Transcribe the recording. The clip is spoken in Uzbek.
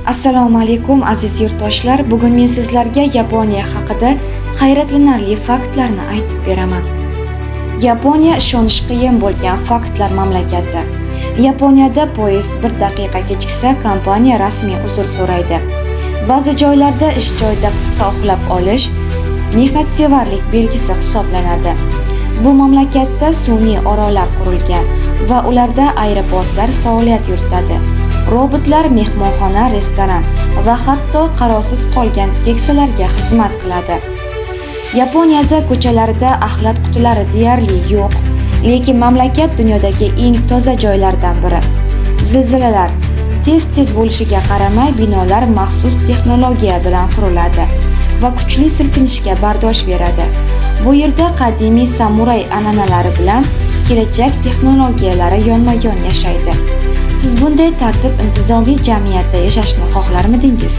Assalomu alaykum aziz yurtdoshlar. Bugun men sizlarga Yaponiya haqida hayratlanarli faktlarni aytib beraman. Yaponiya ishonish qiyin bo'lgan faktlar mamlakati. Yaponiyada poyezd 1 daqiqa kechiksa, kompaniya rasmiy uzr so'raydi. Ba'zi joylarda ish joyida qisqa uxlab olish mehnatsevarlik belgisi hisoblanadi. Bu mamlakatda sun'iy orollar qurilgan va ularda aeroportlar faoliyat yuritadi. Robotlar mehmonxona, restoran va hatto qarovsiz qolgan keksalarga xizmat qiladi. Yaponiyada ko'chalarida axlat qutilari deyarli yo'q, lekin mamlakat dunyodagi eng toza joylardan biri. Zilzilalar tez bo'lishiga qaramay, binolar maxsus texnologiya bilan quriladi va kuchli silkinishga bardosh beradi. Bu yerda qadimiy samuray an'analari bilan kelajak texnologiyalari yonma-yon yashaydi. Siz bunday tartib intizomli jamiyatda yashashni xohlarmidingiz?